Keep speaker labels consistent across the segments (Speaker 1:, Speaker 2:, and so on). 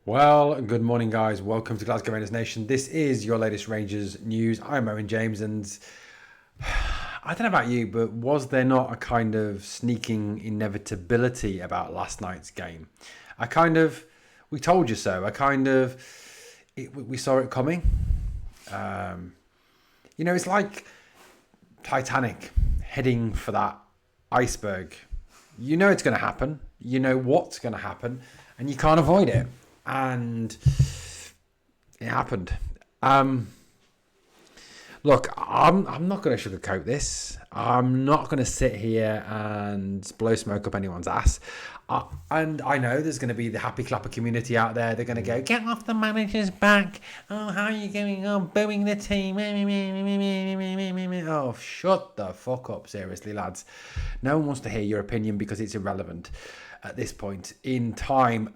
Speaker 1: Well, good morning, guys. Welcome to Glasgow Rangers Nation. This is your latest Rangers news. I'm Owen James, and I don't know about you, but was there not a kind of sneaking inevitability about last night's game? We told you so. We saw it coming. It's like Titanic heading for that iceberg. You know it's going to happen. You know what's going to happen, and you can't avoid it. And it happened. Look, I'm not going to sugarcoat this. I'm not going to sit here and blow smoke up anyone's ass. And I know there's going to be the happy clapper community out there. They're going to go, get off the manager's back. Oh, how are you going on booing the team? Oh, shut the fuck up, seriously, lads. No one wants to hear your opinion because it's irrelevant at this point in time.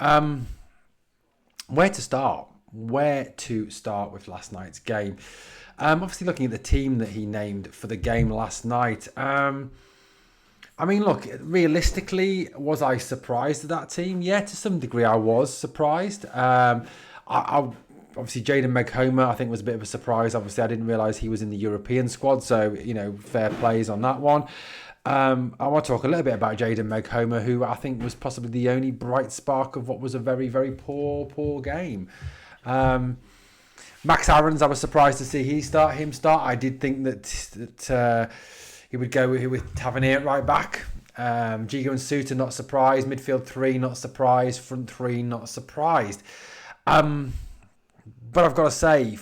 Speaker 1: Where to start? Where to start with last night's game? Obviously, looking at the team that he named for the game last night. Look, realistically, was I surprised at that team? Yeah, to some degree, I was surprised. Obviously, Jaden Meghoma, I think, was a bit of a surprise. Obviously, I didn't realise he was in the European squad, so, fair plays on that one. I want to talk a little bit about Jaden Meghoma, who I think was possibly the only bright spark of what was a very, very poor game. Max Aarons, I was surprised to see him start. I did think that he would go with Tavernier at right back. Gigo and Suter, not surprised. Midfield 3, not surprised. Front 3, not surprised. But I've got to say,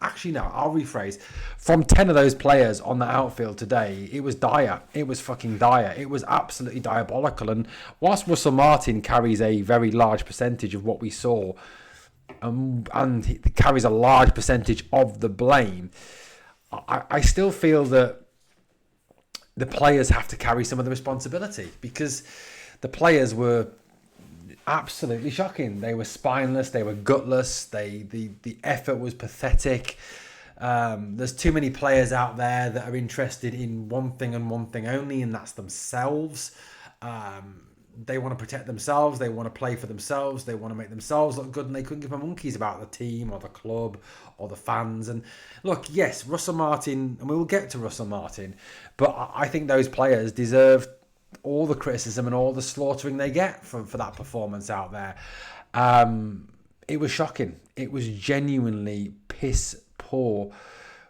Speaker 1: I'll rephrase. From 10 of those players on the outfield today, it was dire. It was fucking dire. It was absolutely diabolical. And whilst Russell Martin carries a very large percentage of what we saw, and he carries a large percentage of the blame, I still feel that the players have to carry some of the responsibility, because the players were absolutely shocking. They were spineless. They were gutless. The effort was pathetic. There's too many players out there that are interested in one thing and one thing only, and that's themselves. They want to protect themselves. They want to play for themselves. They want to make themselves look good, and they couldn't give a monkeys about the team or the club or the fans. And look, yes, Russell Martin, and we will get to Russell Martin, but I think those players deserve all the criticism and all the slaughtering they get for that performance out there. It was shocking. It was genuinely piss poor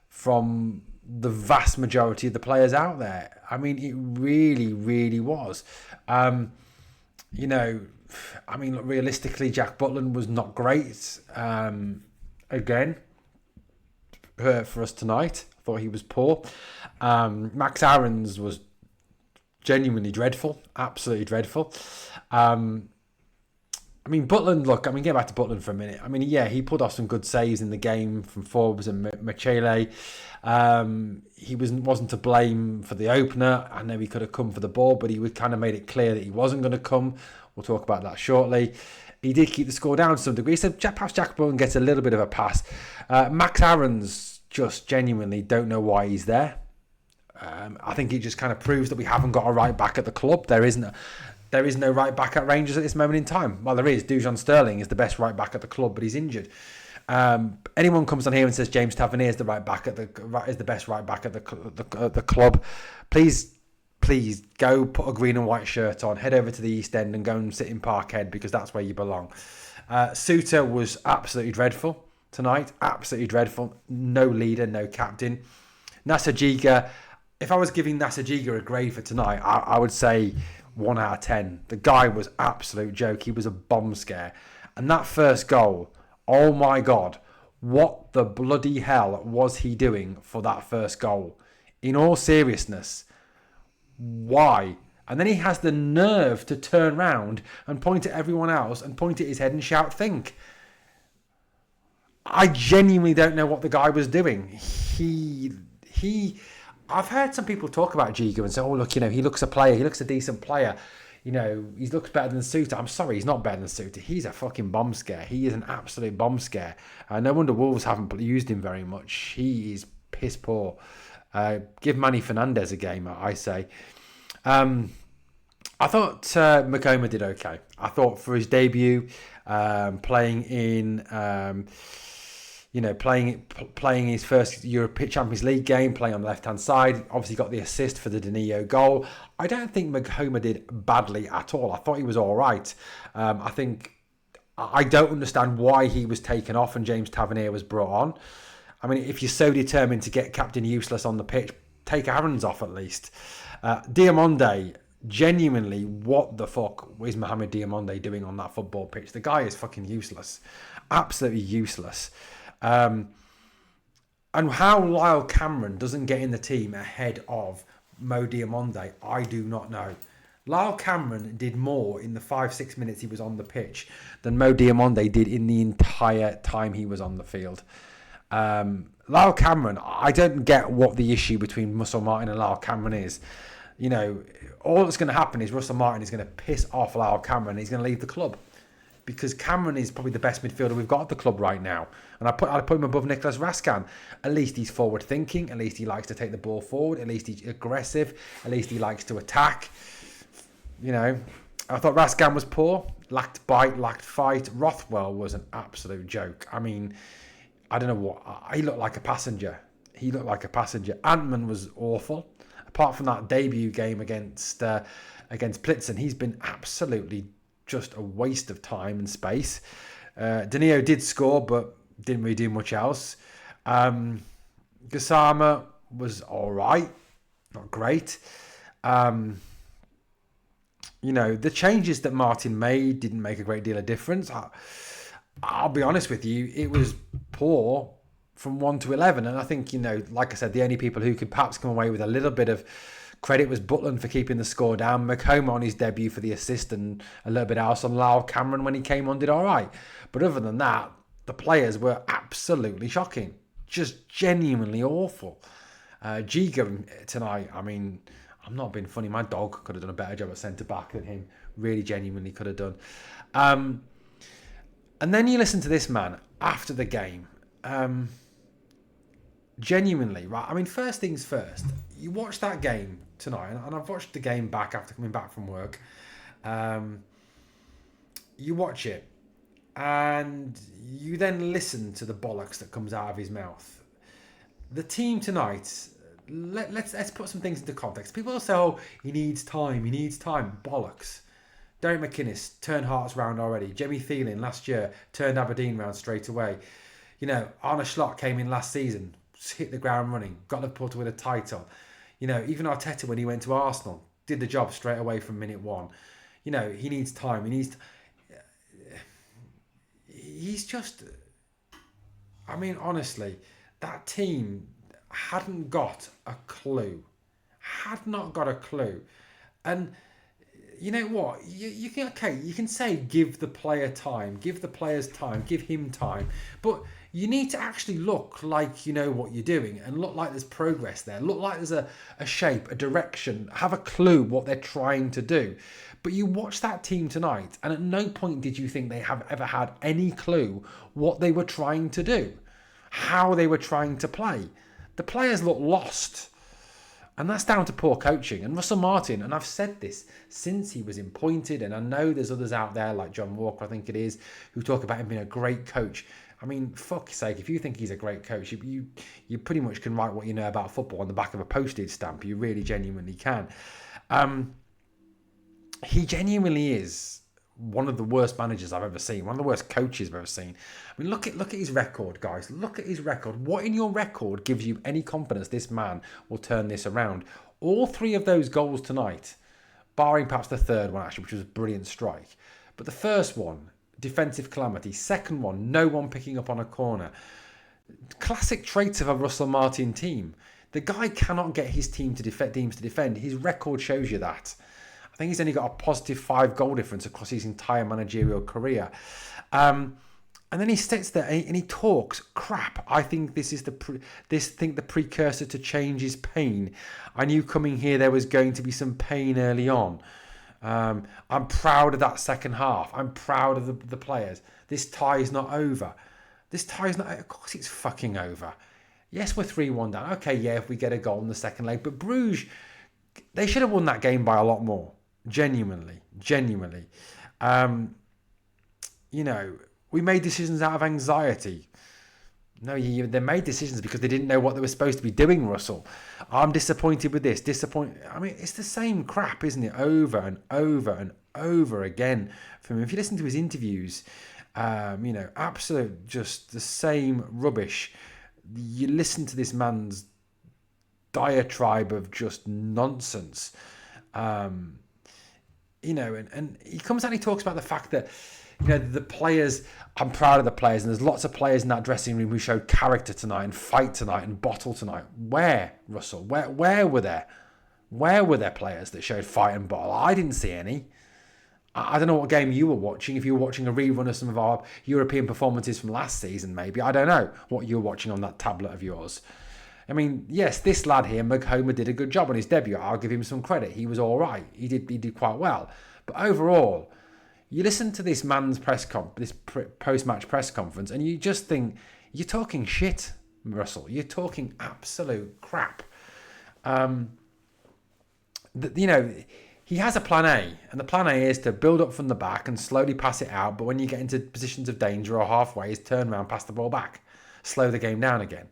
Speaker 1: from the vast majority of the players out there. I mean, it really, really was. Look, realistically, Jack Butland was not great. Again, for us tonight, I thought he was poor. Max Aarons was genuinely dreadful, absolutely dreadful. Butland, get back to Butland for a minute. He pulled off some good saves in the game from Forbes and Michele. He wasn't to blame for the opener. I know he could have come for the ball, but he kind of made it clear that he wasn't going to come. We'll talk about that shortly. He did keep the score down to some degree, so perhaps Jack Butland gets a little bit of a pass. Max Aarons, just genuinely don't know why he's there. I think it just kind of proves that we haven't got a right back at the club. There is no right back at Rangers at this moment in time. Well, there is. Dujon Sterling is the best right back at the club, but he's injured. Anyone comes on here and says James Tavernier is the best right back at the club, please go put a green and white shirt on, head over to the East End and go and sit in Parkhead, because that's where you belong. Suter was absolutely dreadful tonight. Absolutely dreadful. No leader, no captain. Nasajiga, if I was giving Nasajiga a grade for tonight, I would say 1 out of 10. The guy was absolute joke. He was a bomb scare. And that first goal, oh my God, what the bloody hell was he doing for that first goal? In all seriousness, why? And then he has the nerve to turn round and point at everyone else and point at his head and shout, think. I genuinely don't know what the guy was doing. I've heard some people talk about Giga and say, oh, look, he looks a player. He looks a decent player. He looks better than Suter. I'm sorry, he's not better than Suter. He's a fucking bomb scare. He is an absolute bomb scare. No wonder Wolves haven't used him very much. He is piss poor. Give Manny Fernandez a game, I say. I thought Makoma did okay. I thought for his debut, playing in, playing his first European Champions League game, playing on the left-hand side, obviously got the assist for the Danilo goal. I don't think Makoma did badly at all. I thought he was all right. I don't understand why he was taken off and James Tavernier was brought on. I mean, if you're so determined to get Captain Useless on the pitch, take Aaron's off at least. Diamonde, genuinely, what the fuck is Mohamed Diamonde doing on that football pitch? The guy is fucking useless. Absolutely useless. And how Lyle Cameron doesn't get in the team ahead of Mo Diamonde, I do not know. Lyle Cameron did more in the 5-6 minutes he was on the pitch than Mo Diamonde did in the entire time he was on the field. Lyle Cameron, I don't get what the issue between Russell Martin and Lyle Cameron is. All that's going to happen is Russell Martin is going to piss off Lyle Cameron and he's going to leave the club. Because Cameron is probably the best midfielder we've got at the club right now. And I put him above Nicolas Rascan. At least he's forward thinking. At least he likes to take the ball forward. At least he's aggressive. At least he likes to attack. I thought Rascan was poor. Lacked bite, lacked fight. Rothwell was an absolute joke. I mean, I don't know what. He looked like a passenger. Antman was awful. Apart from that debut game against Plitzen, he's been absolutely just a waste of time and space. Danilo did score, but didn't really do much else. Gassama was all right, not great. The changes that Martin made didn't make a great deal of difference. I'll be honest with you, it was poor from 1 to 11. And I think, like I said, the only people who could perhaps come away with a little bit of credit was Butland for keeping the score down, Makoma on his debut for the assist, and a little bit else on Lyle Cameron when he came on did all right. But other than that, the players were absolutely shocking. Just genuinely awful. Giga tonight, I mean, I'm not being funny. My dog could have done a better job at centre-back than him. Really genuinely could have done. And then you listen to this man after the game. Genuinely, right? I mean, first things first. You watch that game tonight, and I've watched the game back after coming back from work. You watch it, and you then listen to the bollocks that comes out of his mouth. The team tonight, let's put some things into context. People will say, oh, he needs time. Bollocks. Derek McInnes turned Hearts round already. Jimmy Thielen last year turned Aberdeen round straight away. Arne Slot came in last season, hit the ground running, got Liverpool to win a title. Even Arteta, when he went to Arsenal, did the job straight away from minute one. He needs time. He's just... I mean, honestly, that team hadn't got a clue. Had not got a clue. And you know what? You can say give the player time, give the players time, give him time. But you need to actually look like you know what you're doing and look like there's progress there. Look like there's a shape, a direction, have a clue what they're trying to do. But you watch that team tonight and at no point did you think they have ever had any clue what they were trying to do, how they were trying to play. The players look lost. And that's down to poor coaching. And Russell Martin, and I've said this since he was appointed, and I know there's others out there like John Walker, I think it is, who talk about him being a great coach. I mean, fuck's sake, if you think he's a great coach, you pretty much can write what you know about football on the back of a postage stamp. You really genuinely can. He genuinely is one of the worst managers I've ever seen, one of the worst coaches I've ever seen. I mean, look at his record, guys. Look at his record. What in your record gives you any confidence this man will turn this around? All three of those goals tonight, barring perhaps the third one, actually, which was a brilliant strike. But the first one, defensive calamity. Second one, no one picking up on a corner. Classic traits of a Russell Martin team. The guy cannot get his teams to defend. His record shows you that. I think he's only got a positive 5 goal difference across his entire managerial career. And then he sits there and he talks crap. I think this is the precursor to change is pain. I knew coming here there was going to be some pain early on. I'm proud of that second half. I'm proud of the players. This tie is not over. Of course it's fucking over. Yes, we're 3-1 down. Okay, yeah, if we get a goal in the second leg. But Bruges, they should have won that game by a lot more. Genuinely. Um, we made decisions out of anxiety. No, they made decisions because they didn't know what they were supposed to be doing, Russell. I'm disappointed with this. I mean, it's the same crap, isn't it? Over and over and over again from him. If you listen to his interviews, absolute just the same rubbish. You listen to this man's diatribe of just nonsense. And he comes out and he talks about the fact that, the players, I'm proud of the players, and there's lots of players in that dressing room who showed character tonight and fight tonight and bottle tonight. Where, Russell? Where were there? Where were there players that showed fight and bottle? I didn't see any. I don't know what game you were watching. If you were watching a rerun of some of our European performances from last season, maybe. I don't know what you were watching on that tablet of yours. I mean, yes, this lad here, Homer, did a good job on his debut. I'll give him some credit. He was all right. He did quite well. But overall, you listen to this man's post-match press conference, and you just think, you're talking shit, Russell. You're talking absolute crap. He has a plan A, and the plan A is to build up from the back and slowly pass it out, but when you get into positions of danger or halfway, is turn around, pass the ball back, slow the game down again.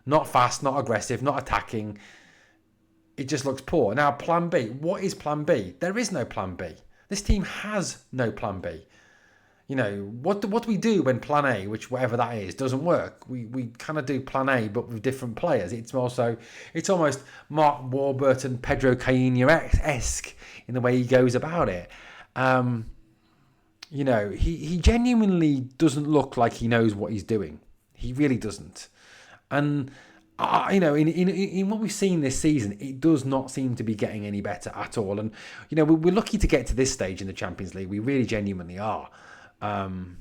Speaker 1: Not fast, not aggressive, not attacking. It just looks poor. Now, plan B. What is plan B? There is no plan B. This team has no plan B. What do we do when plan A, which whatever that is, doesn't work? We kind of do plan A, but with different players. It's almost Mark Warburton, Pedro Caíña-esque in the way he goes about it. He genuinely doesn't look like he knows what he's doing. He really doesn't. And in what we've seen this season, it does not seem to be getting any better at all. And we're lucky to get to this stage in the Champions League. We really genuinely are. And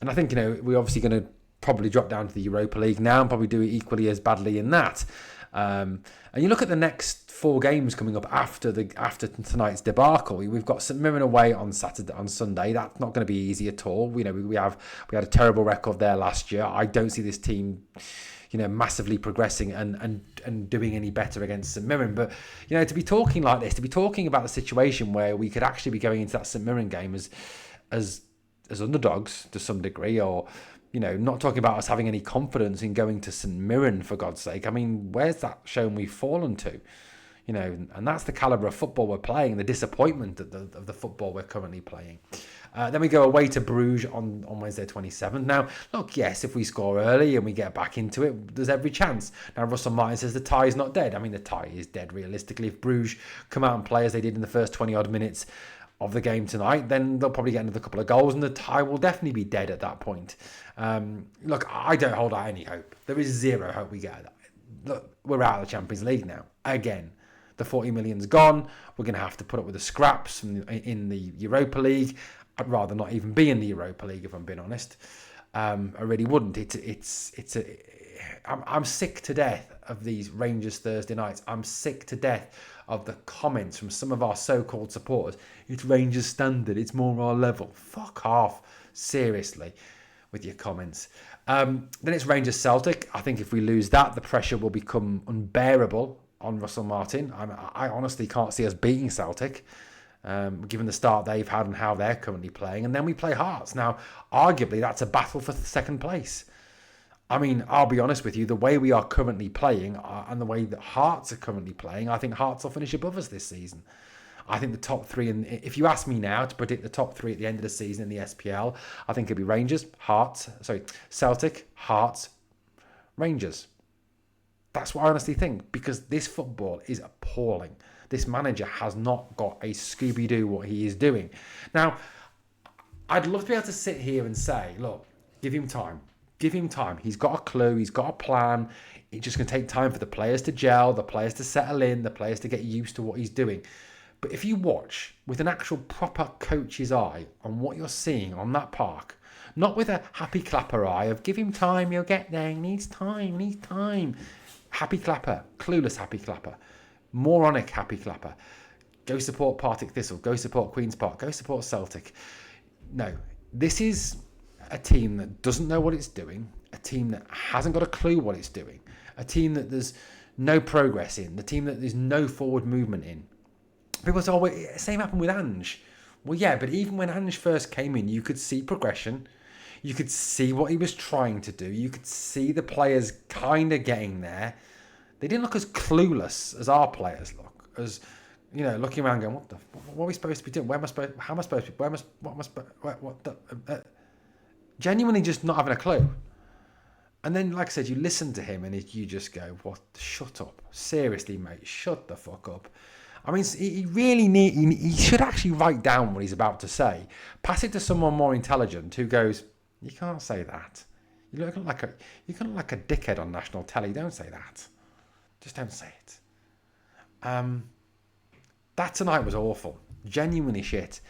Speaker 1: I think we're obviously going to probably drop down to the Europa League now and probably do it equally as badly in that. And you look at the next 4 games coming up after tonight's debacle. We've got St Mirren away on Sunday. That's not going to be easy at all. We had a terrible record there last year. I don't see this team, massively progressing and doing any better against St Mirren. But to be talking like this, to be talking about the situation where we could actually be going into that St Mirren game as underdogs to some degree, or not talking about us having any confidence in going to St Mirren, for God's sake. I mean, where's that shown we've fallen to? And that's the calibre of football we're playing, the disappointment of the football we're currently playing. Then we go away to Bruges on Wednesday 27th. Now, look, yes, if we score early and we get back into it, there's every chance. Now, Russell Martin says the tie is not dead. I mean, the tie is dead realistically. If Bruges come out and play as they did in the first 20-odd minutes of the game tonight, then they'll probably get another couple of goals and the tie will definitely be dead at that point. Look, I don't hold out any hope. There is zero hope we get that. Look, we're out of the Champions League now. Again, the 40 million's gone. We're going to have to put up with the scraps in the Europa League. I'd rather not even be in the Europa League, if I'm being honest. I really wouldn't. I'm sick to death of these Rangers Thursday nights. I'm sick to death of the comments from some of our so-called supporters. It's Rangers standard. It's more our level. Fuck off. Seriously, with your comments. Then it's Rangers Celtic. I think if we lose that, the pressure will become unbearable on Russell Martin. I honestly can't see us beating Celtic, given the start they've had and how they're currently playing. And then we play Hearts. Now, arguably, that's a battle for second place. I mean, I'll be honest with you, the way we are currently playing and the way that Hearts are currently playing, I think Hearts will finish above us this season. I think the top 3, and if you ask me now to predict the top 3 at the end of the season in the SPL, I think it'll be Celtic, Hearts, Rangers. That's what I honestly think, because this football is appalling. This manager has not got a Scooby-Doo what he is doing. Now, I'd love to be able to sit here and say, look, give him time. Give him time. He's got a clue. He's got a plan. It's just going to take time for the players to gel, the players to settle in, the players to get used to what he's doing. But if you watch with an actual proper coach's eye on what you're seeing on that park, not with a happy clapper eye of give him time, you'll get there, he needs time. Happy clapper, clueless happy clapper, moronic happy clapper. Go support Partick Thistle, go support Queen's Park, go support Celtic. No, this is a team that doesn't know what it's doing, a team that hasn't got a clue what it's doing, a team that there's no progress in, the team that there's no forward movement in. People say, oh, same happened with Ange. Well, yeah, but even when Ange first came in, you could see progression. You could see what he was trying to do. You could see the players kind of getting there. They didn't look as clueless as our players look. As, you know, looking around going, what are we supposed to be doing? Where am I supposed, how am I supposed to be, what am I supposed, what the, genuinely just not having a clue. And then, like I said, you listen to him and you just go, shut up. Seriously, mate, shut the fuck up. I mean, he really he should actually write down what he's about to say. Pass it to someone more intelligent who goes, you can't say that. You look like a dickhead on national telly. Don't say that. Just don't say it. That tonight was awful. Genuinely shit.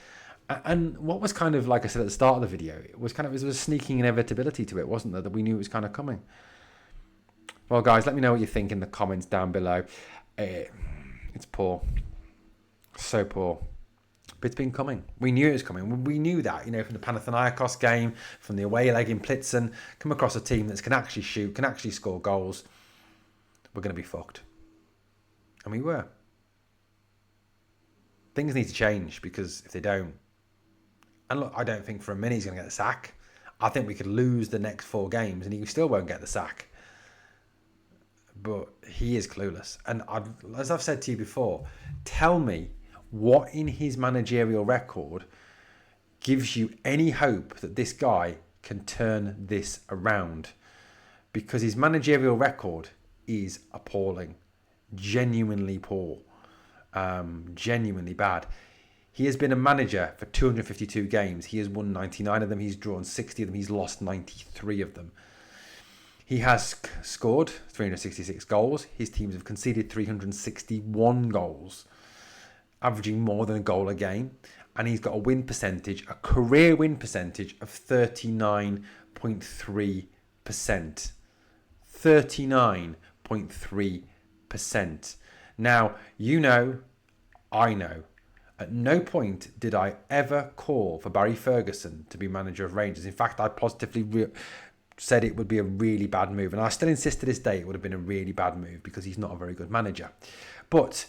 Speaker 1: And what was kind of, like I said at the start of the video, it was a sneaking inevitability to it, wasn't there? That we knew it was kind of coming. Well, guys, let me know what you think in the comments down below. It's poor. So poor. But it's been coming. We knew it was coming. We knew that, you know, from the Panathinaikos game, from the away leg in Plitzen, come across a team that can actually shoot, can actually score goals. We're going to be fucked. And we were. Things need to change, because if they don't, and look, I don't think for a minute he's going to get the sack. I think we could lose the next 4 games and he still won't get the sack. But he is clueless. And as I've said to you before, tell me what in his managerial record gives you any hope that this guy can turn this around. Because his managerial record is appalling. Genuinely poor. Genuinely bad. He has been a manager for 252 games. He has won 99 of them. He's drawn 60 of them. He's lost 93 of them. He has scored 366 goals. His teams have conceded 361 goals, averaging more than a goal a game. And he's got a win percentage, a career win percentage of 39.3%. 39.3%. Now, you know, I know. At no point did I ever call for Barry Ferguson to be manager of Rangers. In fact, I positively said it would be a really bad move. And I still insist to this day it would have been a really bad move, because he's not a very good manager. But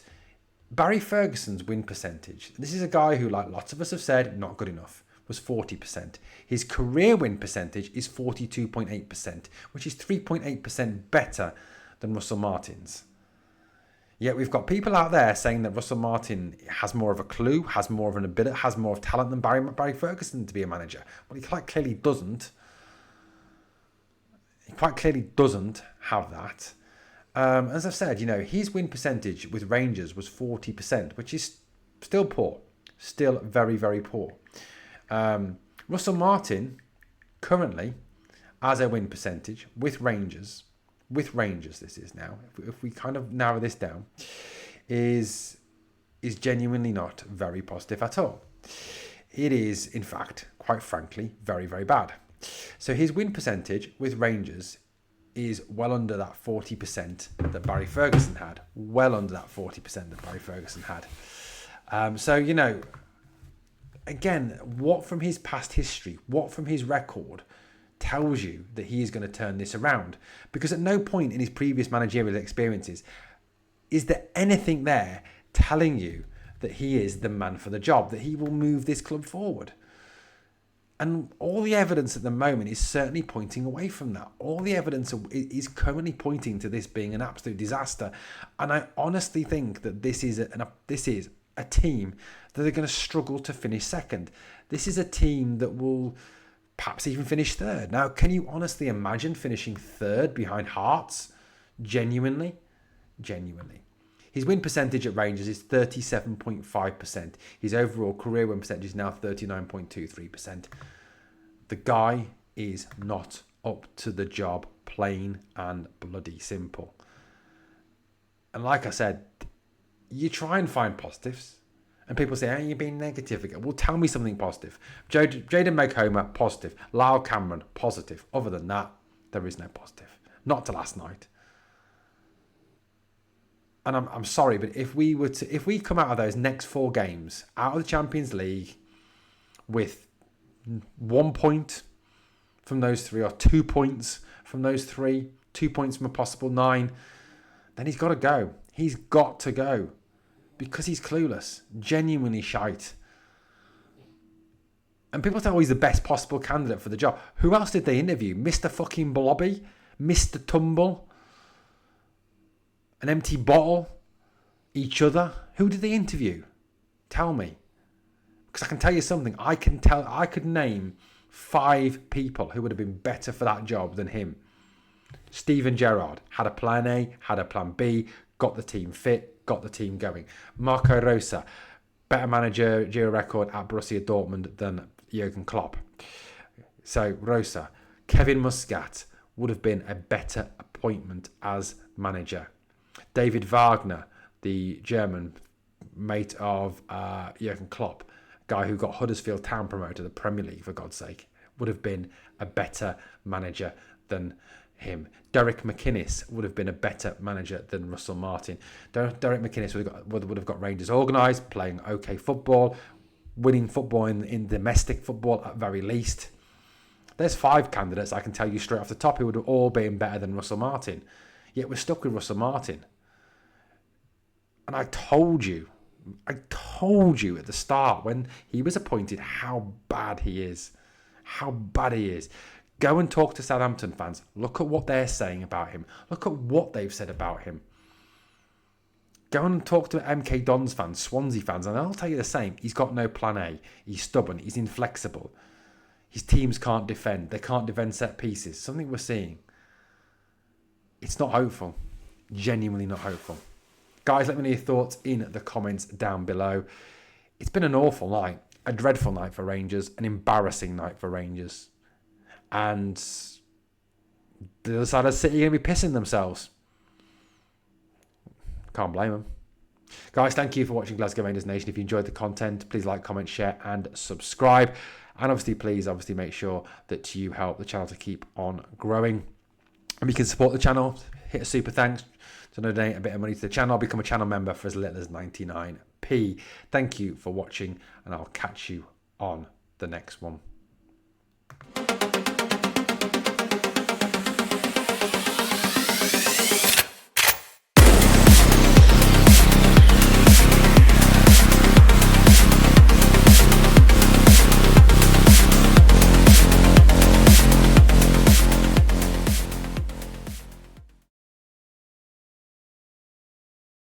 Speaker 1: Barry Ferguson's win percentage, this is a guy who, like lots of us have said, not good enough, was 40%. His career win percentage is 42.8%, which is 3.8% better than Russell Martin's. Yet we've got people out there saying that Russell Martin has more of a clue, has more of an ability, has more of talent than Barry Ferguson to be a manager. Well, he quite clearly doesn't. He quite clearly doesn't have that. As I've said, you know, his win percentage with Rangers was 40%, which is still poor. Still very, very poor. Russell Martin currently, as a win percentage with Rangers this is now, if we kind of narrow this down, is genuinely not very positive at all. It is, in fact, quite frankly, very, very bad. So his win percentage with Rangers is well under that 40% that Barry Ferguson had. Well under that 40% that Barry Ferguson had. So, you know, again, what from his past history, what from his record tells you that he is going to turn this around? Because at no point in his previous managerial experiences is there anything there telling you that he is the man for the job, that he will move this club forward. And all the evidence at the moment is certainly pointing away from that. All the evidence is currently pointing to this being an absolute disaster. And I honestly think that this is a team that are going to struggle to finish second. This is a team that will perhaps even finish third. Now, can you honestly imagine finishing third behind Hearts? Genuinely. His win percentage at Rangers is 37.5%. His overall career win percentage is now 39.23%. The guy is not up to the job, plain and bloody simple. And like I said, you try and find positives. And people say, hey, you're being negative again. Well, tell me something positive. Jaden Meghomer, positive. Lyle Cameron, positive. Other than that, there is no positive. Not to last night. And I'm sorry, but if we come out of those next 4 games, out of the Champions League, with 1 point from those 3, or 2 points from those 3, 2 points from a possible 9, then he's got to go. He's got to go. because he's clueless, genuinely shite. And people say, oh, he's the best possible candidate for the job. Who else did they interview? Mr. fucking Blobby? Mr. Tumble? An empty bottle? Each other? Who did they interview? Tell me. Because I can tell you something. I could name 5 people who would have been better for that job than him. Steven Gerrard had a plan A, had a plan B, got the team fit, got the team going. Marco Rose, better managerial record at Borussia Dortmund than Jurgen Klopp. So Rose, Kevin Muscat would have been a better appointment as manager. David Wagner, the German mate of Jurgen Klopp, guy who got Huddersfield Town promoted to the Premier League, for God's sake, would have been a better manager than him. Derek McInnes would have been a better manager than Russell Martin. Derek McInnes would have got Rangers organised, playing okay football, winning football in domestic football at very least. There's 5 candidates I can tell you straight off the top who would have all been better than Russell Martin. Yet we're stuck with Russell Martin. And I told you at the start when he was appointed how bad he is. How bad he is. Go and talk to Southampton fans. Look at what they're saying about him. Look at what they've said about him. Go and talk to MK Dons fans, Swansea fans, and I'll tell you the same. He's got no plan A. He's stubborn. He's inflexible. His teams can't defend. They can't defend set pieces. Something we're seeing. It's not hopeful. Genuinely not hopeful. Guys, let me know your thoughts in the comments down below. It's been an awful night. A dreadful night for Rangers. An embarrassing night for Rangers. And the other side of the city are going to be pissing themselves. Can't blame them. Guys, thank you for watching Glasgow Rangers Nation. If you enjoyed the content, please like, comment, share and subscribe. And obviously, please make sure that you help the channel to keep on growing. And you can support the channel. Hit a super thanks to donate a bit of money to the channel. Become a channel member for as little as 99p. Thank you for watching, and I'll catch you on the next one.